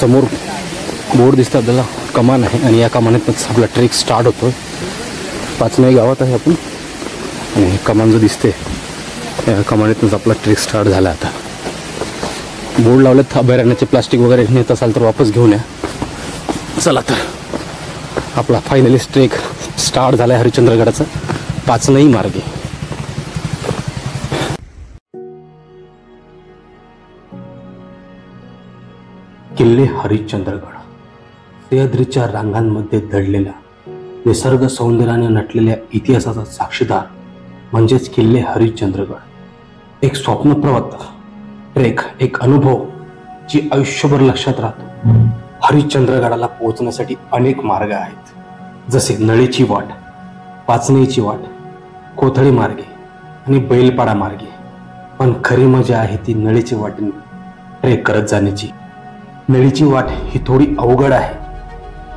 समोर बोर्ड दिसतं आपल्याला, कमान आहे आणि या कमानीतच आपला ट्रेक स्टार्ट होतो. पाचनई गावात आहे आपण आणि कमान जो दिसते या कमानीतच आपला ट्रेक स्टार्ट झाला. आता बोर्ड लावलेत अभयारण्याचे, प्लास्टिक वगैरे नेत असाल तर वापस घेऊन या. चला तर आपला फायनली ट्रेक स्टार्ट झाला आहे हरिश्चंद्रगडाचा पाचनई मार्गे. किल्ले हरिश्चंद्रगड सह्याद्रीच्या रांगांमध्ये दडलेला, निसर्ग सौंदर्याने नटलेल्या इतिहासाचा साक्षीदार म्हणजेच किल्ले हरिश्चंद्रगड. एक स्वप्नप्रवत ट्रेक, एक अनुभव जी आयुष्यभर लक्षात राहतो. हरिश्चंद्रगडाला पोहोचण्यासाठी अनेक मार्ग आहेत, जसे नळीची वाट, पाचनेची वाट, कोथळी मार्गे आणि बैलपाडा मार्गे. पण खरी मजा आहे ती नळीची वाटेने ट्रेक करत जाण्याची. नळीची वाट ही थोडी अवघड आहे,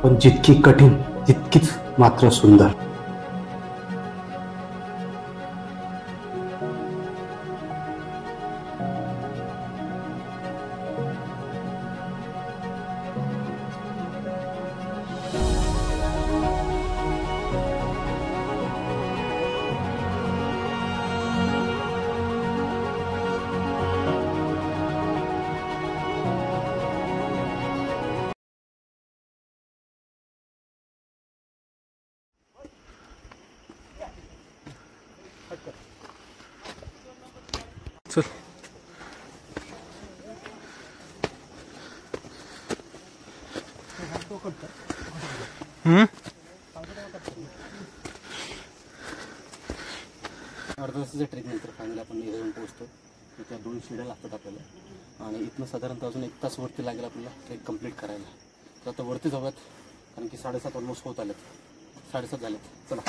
पण जितकी कठीण तितकीच मात्र सुंदर. चल अर्धा तासाच्या ट्रेक नंतर फायनली आपण इथे जाऊन पोहोचतो. त्या 2 शिड्या लागतात आपल्याला आणि इथनं साधारणतः अजून 1 तास वरती लागेल आपल्याला ट्रेक कंप्लीट करायला. तर आता वरती जाऊयात, कारण की 7:30 ऑलमोस्ट होत आलेत, 7:30 झालेत. चला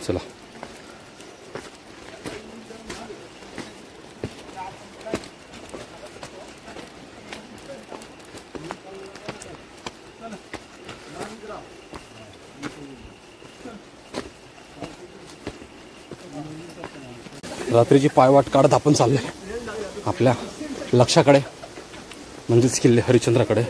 चला रात्रीची पायवाट काढत आपण चाललोय आपल्या लक्ष्याकडे, म्हणजेच किल्ले हरिश्चंद्राकडे.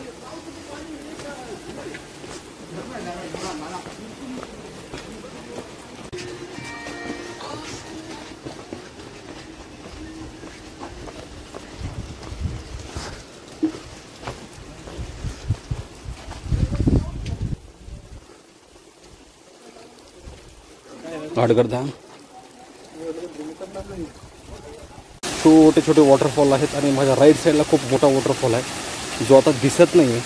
आडगरधाम, छोटे छोटे वॉटरफॉल आहेत आणि माझ्या राईट साईडला खूप मोठा वॉटरफॉल आहे जो आता दिसत नाही आहे,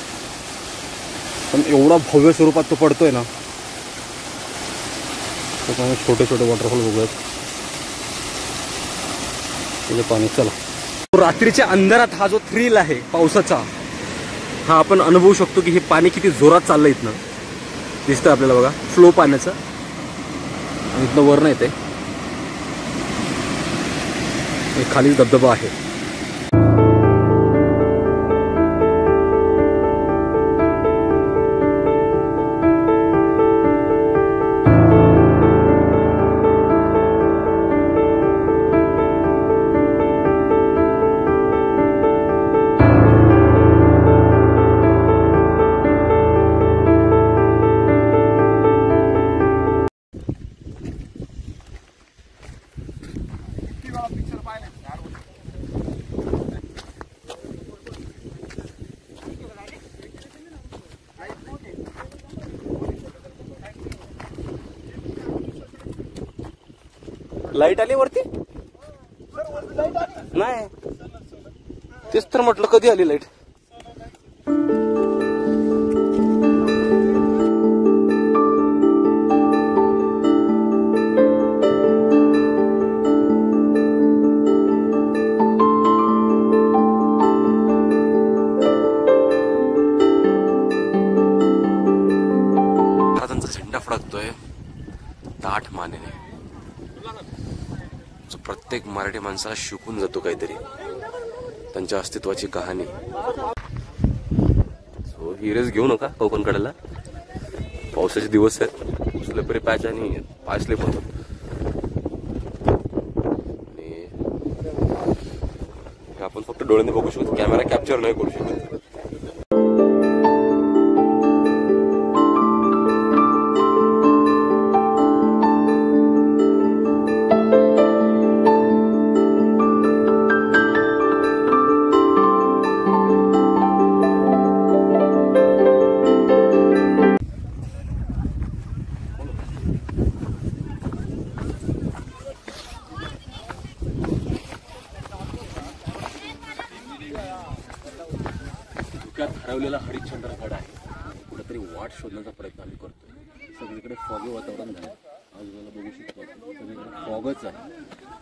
पण एवढा भव्य स्वरूपात तो पडतोय ना. त्याच्यामुळे छोटे छोटे वॉटरफॉल बघूयात त्याचे पाणी. चला रात्रीच्या अंधारात हा जो थ्रिल आहे पावसाचा, हा आपण अनुभवू शकतो की हे पाणी किती जोरात चाललंय. इथनं दिसतं आपल्याला बघा फ्लो पाण्याचा, इथनं वर नाही ते खाली धबधबा आहे. लाईट आली वरती नाही, तेच तर म्हटलं कधी आली लाईट. प्रत्येक मराठी माणसाला शिकून जातो काहीतरी, त्यांच्या अस्तित्वाची कहाणी. सो हिरेच घेऊ नका कोकण कडेला, पावसाचे दिवस आहेत, स्लिपरी पॅच आणि पाय स्लिप होतो. आणि आपण फक्त डोळ्याने बघू शकतो, कॅमेरा कॅप्चर नाही करू शकत. हरवलेला हरिश्चंद्रगड आहे, कुठेतरी वाट शोधण्याचा प्रयत्न आम्ही करतोय. सगळीकडे फॉगी वातावरण झालं, आजूबाजूला बघू शकतो सगळीकडे फॉगच आहे.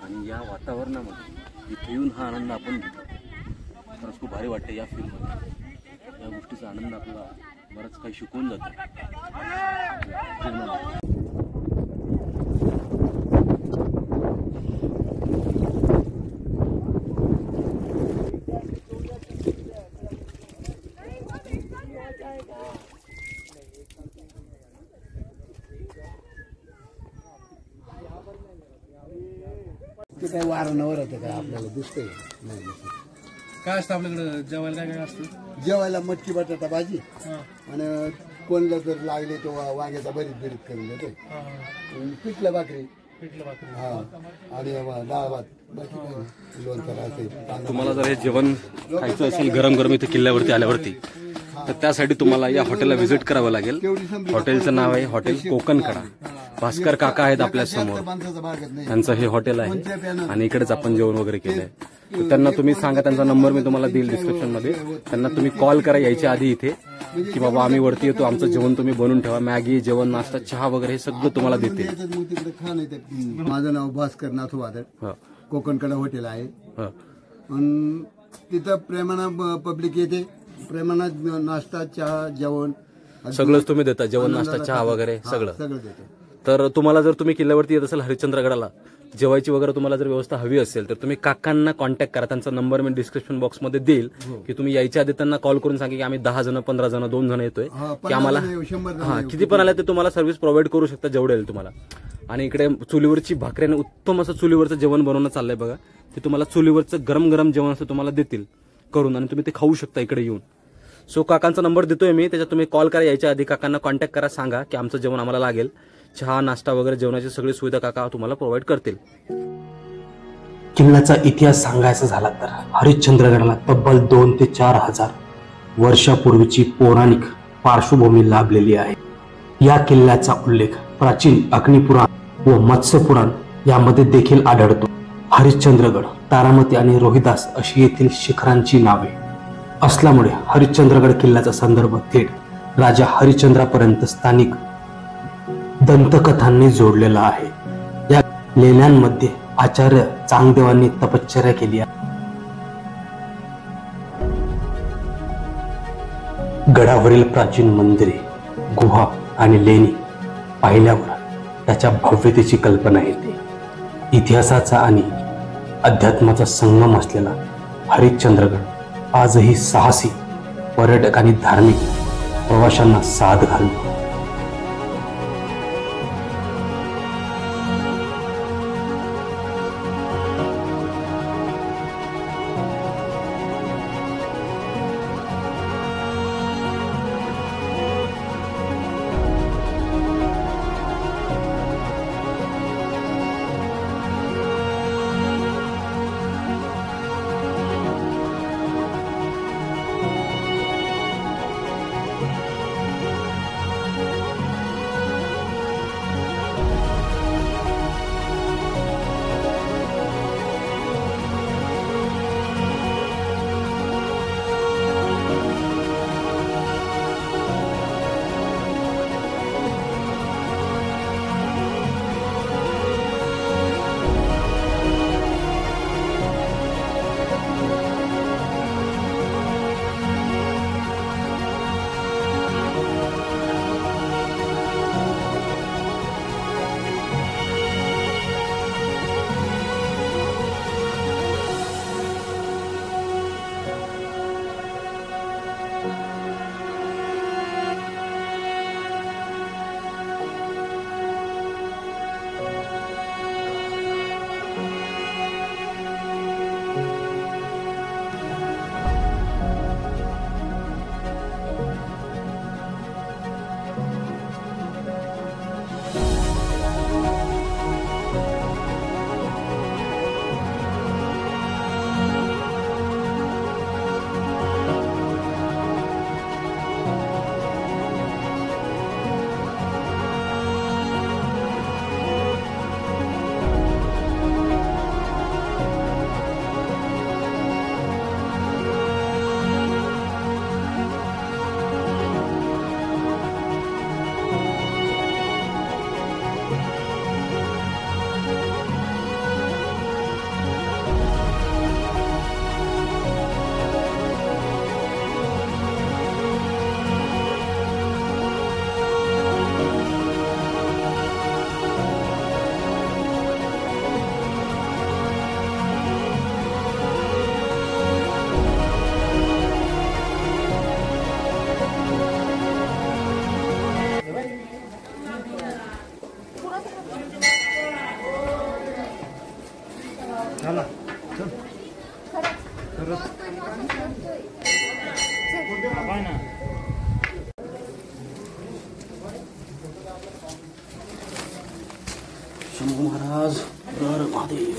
आणि या वातावरणामध्ये इथे येऊन हा आनंद आपण घेतो, खरंच खूप भारी वाटतं. या फिल्ममध्ये या गोष्टीचा आनंद आपल्याला बरंच काही शिकवून जातो. ते काय वारणावर होतं का आपल्याला दिसतंय नाही दिसत. काय असतं आपल्याकडे जेवायला, काय काय असतं जेवायला मटकी बटाटा भाजी आणि कोणला जर लागले तो वांग्याचा भरीत करून देतोय. पिठलं भाकरी हा आणि डाळ भात, बाकी काही नाही. लोणचं असेल. तुम्हाला जर हे जेवण खायचं असेल गरम गरम इथे किल्ल्यावरती आल्यावरती, तर त्यासाठी तुम्हाला या हॉटेलला व्हिजिट करावं लागेल. हॉटेलचं नाव आहे हॉटेल कोकण कडा. भास्कर काका आहेत आपल्या समोर, त्यांचं हे हॉटेल आहे आणि इकडेच आपण जेवण वगैरे केलंय. तर त्यांना तुम्ही सांगा, त्यांचा नंबर मी तुम्हाला देईल डिस्क्रिप्शन मध्ये. त्यांना तुम्ही कॉल करा यायच्या आधी इथे, की बाबा आम्ही वरती येतो, आमचं जेवण तुम्ही बनवून ठेवा. मॅगी, जेवण, नाश्ता, चहा वगैरे हे सगळं तुम्हाला देतील. माझं नाव भास्कर नाथू वादळ, कोकण कडा हॉटेल आहे. तिथं प्रेमानं पब्लिक येते, प्रेमानं नाश्ता, चहा, जेवण सगळंच तुम्ही देता. जेवण, नाश्ता, चहा वगैरे सगळं देतो. तर तुम्हाला जर तुम्ही किल्ल्यावरती येत असेल हरिश्चंद्रगडाला, जेवायची वगैरे तुम्हाला जर व्यवस्था हवी असेल, तर तुम्ही काकांना कॉन्टॅक्ट करा. त्यांचा नंबर मी डिस्क्रिप्शन बॉक्समध्ये देईल, की तुम्ही यायच्या आधी त्यांना कॉल करून सांगा की आम्ही 10 जण, 15 जण, 2 जण येतोय, की आम्हाला किती पण आले ते तुम्हाला सर्व्हिस प्रोव्हाइड करू शकता जेवढे येईल तुम्हाला. आणि इकडे चुलीवरची भाकरीने उत्तम असं चुलीवरचं जेवण बनवणं चाललंय बघा. ते तुम्हाला चुलीवरचं गरम गरम जेवण असं तुम्हाला देतील करून, आणि तुम्ही ते खाऊ शकता इकडे येऊन. सो काकांचा नंबर देतोय मी, त्याच्यात तुम्ही कॉल करा. यायच्या आधी काकांना कॉन्टॅक्ट करा, सांगा की आमचं जेवण आम्हाला लागेल. चहा, नाश्ता वगैरे जेवणाची सगळी सुविधा काका तुम्हाला प्रोव्हाइड करतील. किल्ल्याचा इतिहास सांगायचा झाला तर हरिश्चंद्रगडाला तब्बल 2 ते 4 हजार वर्षापूर्वीची पौराणिक पार्श्वभूमी लाभलेली आहे. या किल्ल्याचा उल्लेख प्राचीन अग्निपुराण व मत्स्यपुराण यामध्ये देखील आढळतो. हरिश्चंद्रगड, तारामती आणि रोहिदास अशी येथील शिखरांची नावे असल्यामुळे हरिश्चंद्रगड किल्ल्याचा संदर्भ थेट राजा हरिश्चंद्रापर्यंत स्थानिक दंतकथांनी जोडलेला आहे. या लेण्यांमध्ये आचार्य चांगदेवांनी तपश्चर्या केली आहे. गडावरील प्राचीन मंदिरे, गुहा आणि लेणी पाहिल्यावर त्याच्या भव्यतेची कल्पना येते. इतिहासाचा आणि अध्यात्माचा संगम असलेला हरिश्चंद्रगड आजही साहसी पर्यटक आणि धार्मिक प्रवाशांना साथ घालतो. शंभू महाराज हर महादेव.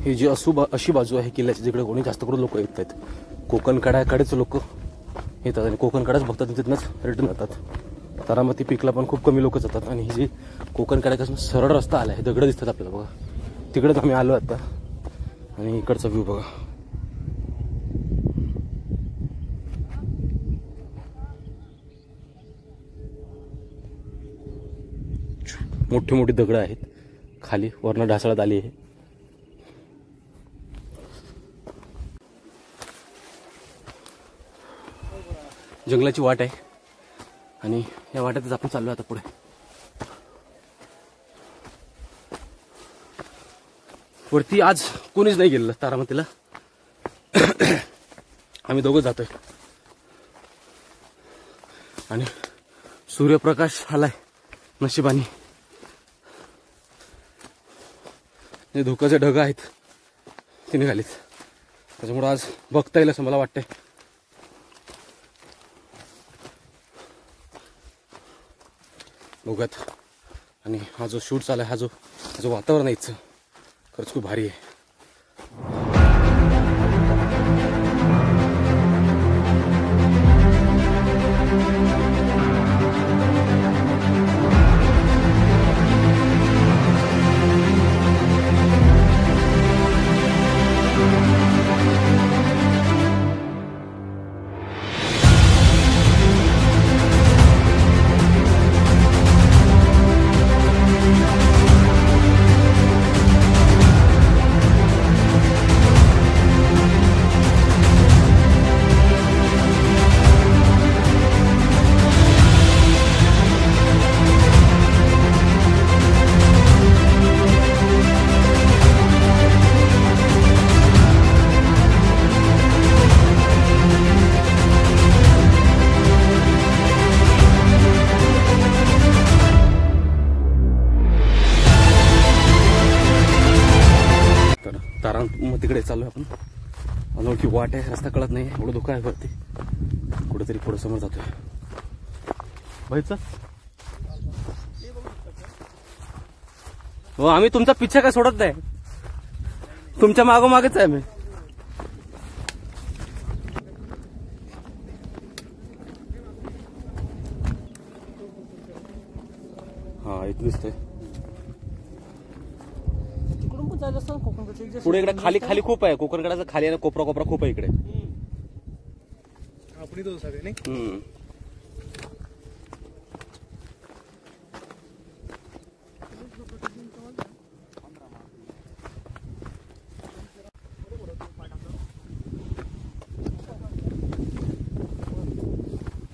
ही जी अशी बाजू आहे किल्ल्याची जिकडे कोणी जास्त करून लोक येत आहेत. कोकण कड्याकडेच लोक येतात आणि कोकण कड्याच बघतात तिथनंच रिटर्न जातात. तारामती पीकला पण खूप कमी लोक जातात. आणि ही जी कोकण कड्यापासून सरळ रस्ता आला आहे, दगड दिसतात आपल्याला बघा. तिकडेच आम्ही आलो आता आणि इकडचा व्ह्यू बघा. मोठी मोठी दगड आहेत खाली, वरनं ढासळत आली आहे. जंगलाची वाट आहे आणि या वाट्यातच आपण चाललो आता पुढे. वरती आज कोणीच नाही गेलेलं तारामतीला. आम्ही दोघं जातोय आणि सूर्यप्रकाश आलाय नशिबाने. जे धुक्याचे ढग आहेत ते निघालीत, त्याच्यामुळे आज बघता येईल असं मला वाटतंय. बघत आणि हा जो शूट चालू आहे, हा जो वातावरण आहे इथचं खरंच खूप भारी आहे. तिकडे चालू आपण. अनोळखी वाट आहे, रस्ता कळत नाही, एवढं धोका आहे वरती. कुठेतरी पुढे समोर जातोय. भाईचा हो, आम्ही तुमचा पिच्छा काय सोडत नाही, तुमच्या मागोमागेच आहे आम्ही. हा इथे दिसतोय पुढे. इकडे खाली खाली खूप आहे, कोकणकडाचं खाली आहे, कोपरा कोपरा खूप आहे इकडे.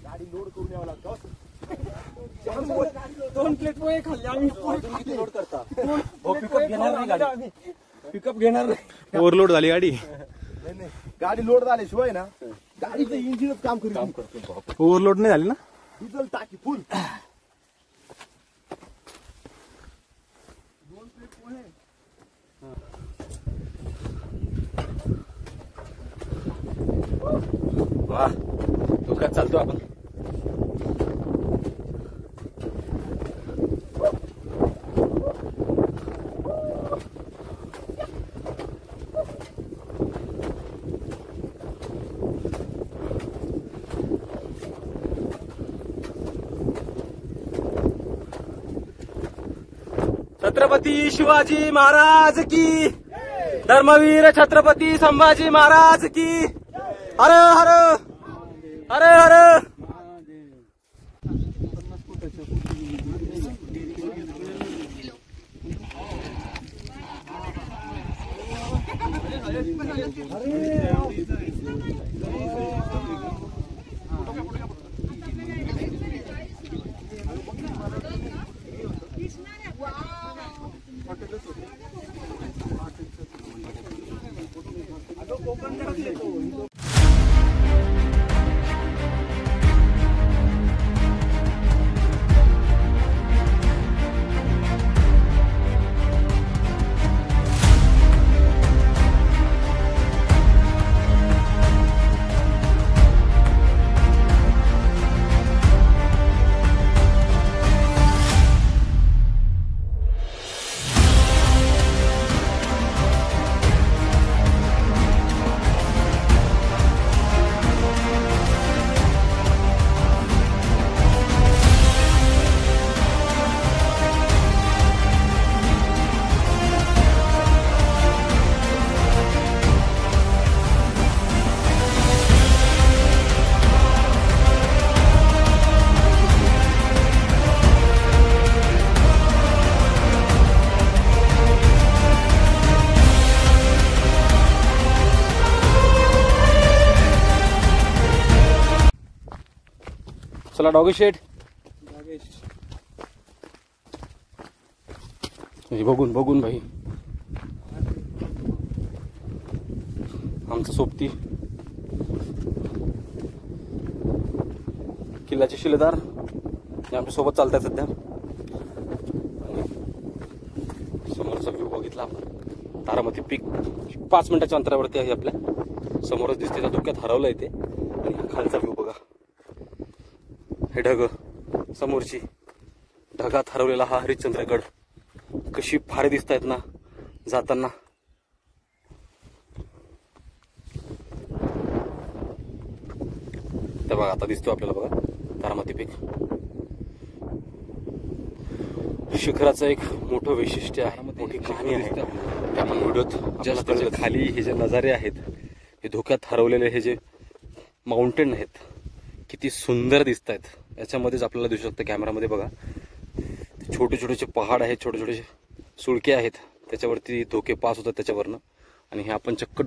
गाडी लोड करून यावं लागतं. 2 प्लेट पोहे खाल्ले आम्ही. किती लोड करता? पिकअप घेणार नाही गाडी, पिकअप घेणार नाही. ओव्हरलोड झाली गाडी. नाही गाडी लोड झाल्याशिवाय ना गाडीचं इंजिनच काम करतो. ओव्हरलोड नाही झाली ना, डिझेल टाकी फुल. 2 प्लेट पोहे. वा धोक्यात चालतो आपण. छत्रपती शिवाजी महाराज की, धर्मवीर छत्रपती संभाजी महाराज की, हर हर हर हर. चला डॉगी शेट. बघून बघून भाई आमचं सोबती किल्ल्याचे शिलेदार आमच्या सोबत चालतात सध्या. समोरचा व्ह्यू बघितला आपण. तारामती पीक 5 मिनिटाच्या अंतरावरती आहे. आपल्या समोरच दिसते. त्या धोक्यात हरवलंय ते. आणि हा खालचा व्ह्यू बघा. हे ढग समोरची ढगात हरवलेला हा हरिश्चंद्रगड कशी भारी दिसतायत ना जाताना. तर बघा आता दिसतो आपल्याला बघा तारामती पीक. शिखराचं एक मोठं वैशिष्ट्य आहे, मोठी कहाणी आहे. आपण व्हिडिओत जास्त खाली हे जे नजारे आहेत, हे धोक्यात हरवलेले हे जे माउंटेन आहेत, किती सुंदर दिसत आहेत. याच्यामध्येच आपल्याला दिसू शकतं कॅमेरामध्ये बघा. छोटे छोटेसे पहाड आहेत, छोटे छोटे सुळके आहेत, त्याच्यावरती धोके पास होतात त्याच्यावरनं. आणि हे आपण चक्क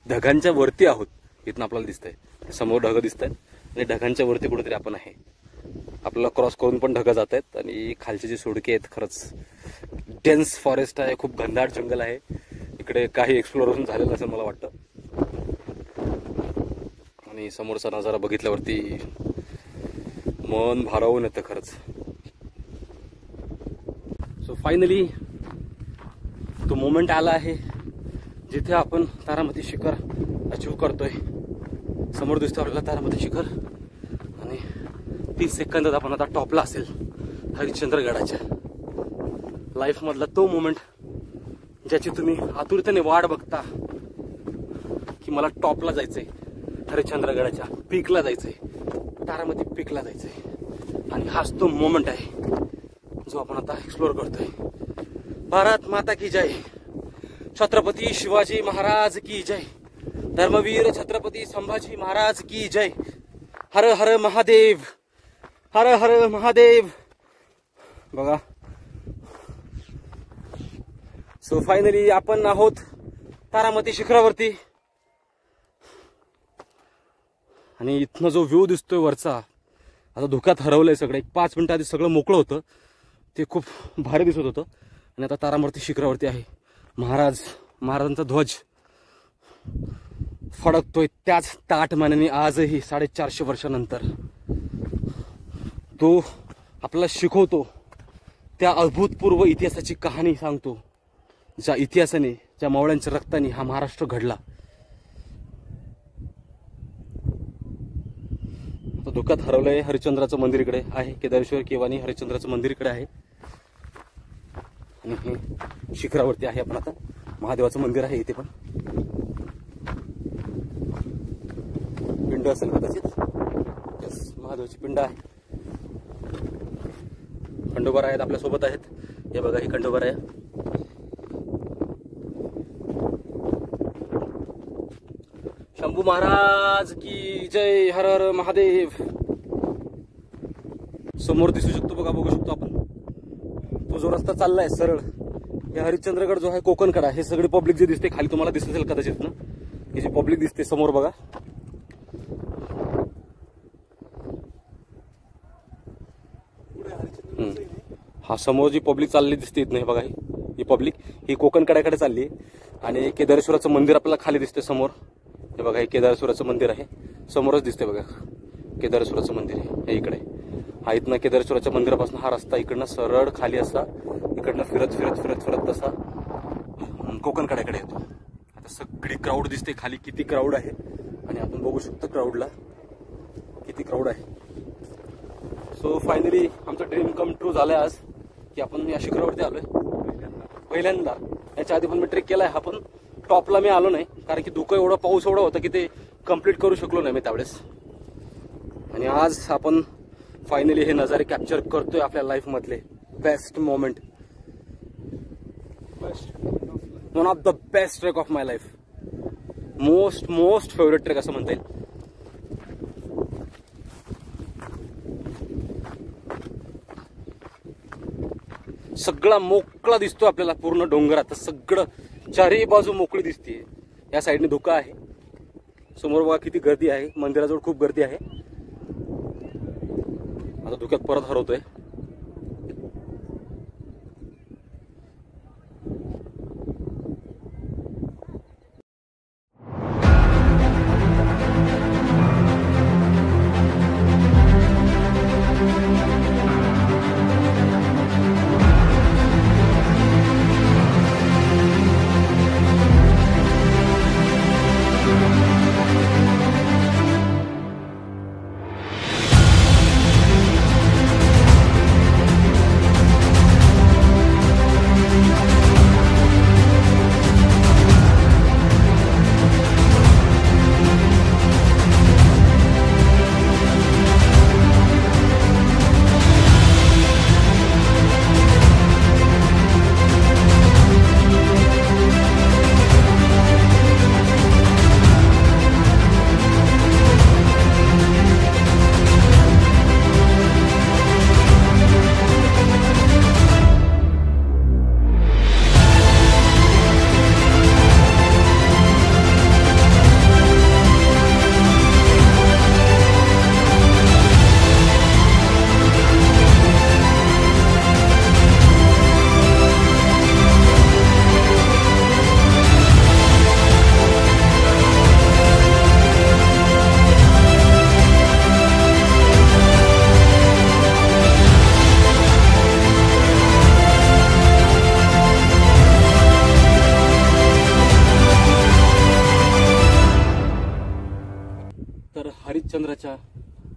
ढगांच्या वरती आहोत. इथनं आपल्याला दिसतंय समोर ढग दिसत आहेत आणि ढगांच्या वरती कुठेतरी आपण आहे. आपल्याला क्रॉस करून पण ढगं जात आहेत. आणि खालचे जे सुळके आहेत खरंच डेन्स फॉरेस्ट आहे, खूप घनदाट जंगल आहे. इकडे काही एक्सप्लोरेशन झालेलं असं मला वाटतं. आणि समोरचा नजारा बघितल्यावरती मन भारावून येतं खरंच. सो फायनली तो मोमेंट आला आहे जिथे आपण तारामती शिखर अचीव्ह करतोय. समोर दिसतो आपल्याला तारामती शिखर. आणि 30 सेकंदात आपण आता टॉपला असेल हरिश्चंद्रगडाच्या. लाईफ मधला तो मोमेंट ज्याची तुम्ही आतुरतेने वाट बघता की मला टॉपला जायचंय, हरिश्चंद्रगडाच्या पीकला जायचंय, तारामती पीकला जायचंय. आणि हाच तो मोमेंट आहे जो आपण आता एक्सप्लोर करतोय. भारत माता की जय, छत्रपती शिवाजी महाराज की जय, धर्मवीर छत्रपती संभाजी महाराज की जय. हर हर महादेव, हर हर महादेव. बघा सो फायनली आपण आहोत तारामती शिखरावरती. आणि इथनं जो व्ह्यू दिसतोय वरचा, आता धोक्यात हरवलंय सगळं. 5 मिनिटं आधी सगळं मोकळं होतं, ते खूप भारी दिसत होतं. आणि आता तारामती शिखरावरती आहे. महाराजांचा ध्वज फडकतोय त्याच ताठ मानेने आजही 450 वर्षानंतर. तो आपल्याला शिकवतो, त्या अभूतपूर्व इतिहासाची कहाणी सांगतो, ज्या इतिहासाने, ज्या मावळ्यांच्या रक्ताने हा महाराष्ट्र घडला. धोक्यात हरवलंय हरिश्चंद्राचं मंदिर इकडे आहे. केदारेश्वर केवानी हरिश्चंद्राचं मंदिर इकडे आहे. आणि हे शिखरावरती आहे आपण आता. महादेवाचं मंदिर आहे इथे पण. पिंड असेल कदाचित. महादेवाची पिंड आहे. खंडोबार आहेत आपल्या सोबत आहेत. हे बघा हे खंडोबाराया. शंभू महाराज की जय. हर हर महादेव. समोर दिसू शकतो बघा, बघू शकतो आपण तो जो रस्ता चाललाय सरळ, हे हरिश्चंद्रगड जो आहे कोकणकडा, हे सगळे पब्लिक जे दिसते खाली तुम्हाला दिसत असेल कदाचित ना, हे जे पब्लिक दिसते समोर बघा. हा समोर जी पब्लिक चालली दिसते इथनं, हे बघा ही पब्लिक ही कोकणकड्याकडे चालली आहे. आणि केदारेश्वराचं मंदिर आपल्याला खाली दिसते समोर. हे बघा हे केदारेश्वराचं मंदिर आहे, समोरच दिसते बघा केदारेश्वराचं मंदिर आहे इकडे. हा इथनं केदारेश्वराच्या मंदिरापासून हा रस्ता इकडनं सरळ खाली असा इकडनं फिरत फिरत फिरत फिरत तसा कोकणकड्याकडे येतो. आता सगळी क्राऊड दिसते खाली, किती क्राऊड आहे. आणि आपण बघू शकतो क्राऊडला किती क्राऊड आहे. सो फायनली आमचं ड्रीम कम ट्रू झालंय आज, की आपण या शिखरावरती आलोय पहिल्यांदा. याच्या आधी पण मी ट्रेक केलाय हा, पण टॉपला मी आलो नाही कारण की धुकं एवढं, पाऊस एवढा होता की ते कम्प्लीट करू शकलो नाही मी त्यावेळेस. आणि आज आपण फायनली हे नजारे कॅप्चर करतोय आपल्या लाईफ मधले best moment. One of the best trek of my life. Most favourite trek असं म्हणता येईल. सगळा मोकळा दिसतो आपल्याला पूर्ण डोंगरात, सगळं चारही बाजू मोकळी दिसते. या साईडने धुकं आहे, समोर बघा किती गर्दी आहे, मंदिराजवळ खूप गर्दी आहे. आता धुक्यात परत हरवतोय.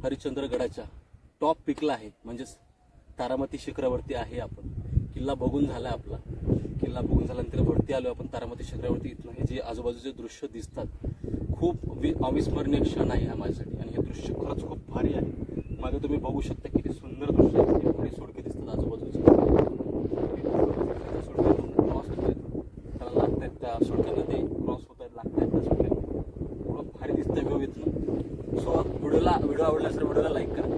हरिश्चंद्रगडाच्या टॉप पिकला आहे, म्हणजेच तारामती शिखरावरती आहे आपण. किल्ला बघून झाला आपला, किल्ला बघून झाल्यानंतर वरती आलो आपण तारामती शिखरावरती. इथनं हे जे आजूबाजूचे दृश्य दिसतात खूप अविस्मरणीय क्षण आहे हा माझ्यासाठी. आणि हे दृश्य खरंच खूप भारी आहे. मागे तुम्ही बघू शकता किती सुंदर दृश्य आहे. एवढे सोडके दिसतात आजूबाजूचे, क्रॉस होत आहेत, त्याला लागतात त्या सोडक्यांना, ते क्रॉस होत आहेत, लागतात त्या सोडक्यांना. खूप भारी दिसतंय व्यू इथनं. सो व्हिडिओ आवडला तर व्हिडिओला लाईक करा,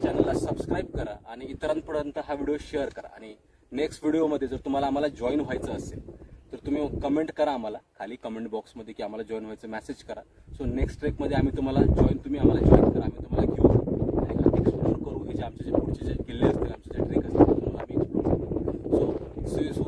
चॅनलला सबस्क्राईब करा आणि इतरांपर्यंत हा व्हिडिओ शेअर करा. आणि नेक्स्ट व्हिडिओमध्ये जर तुम्हाला आम्हाला जॉईन व्हायचं असेल तर तुम्ही कमेंट करा आम्हाला खाली कमेंट बॉक्समध्ये की आम्हाला जॉईन व्हायचं, मेसेज करा. सो नेक्स्ट ट्रेकमध्ये आम्ही तुम्हाला तुम्ही आम्हाला जॉईन करा, आम्ही तुम्हाला घेऊ आणि एक्सप्लोर करू. हे जे आमचे जे पुढचे जे किल्ले असतील, आमचे जे ट्रेक असतील, तुम्हाला आम्ही एक्सप्लोर करू. सो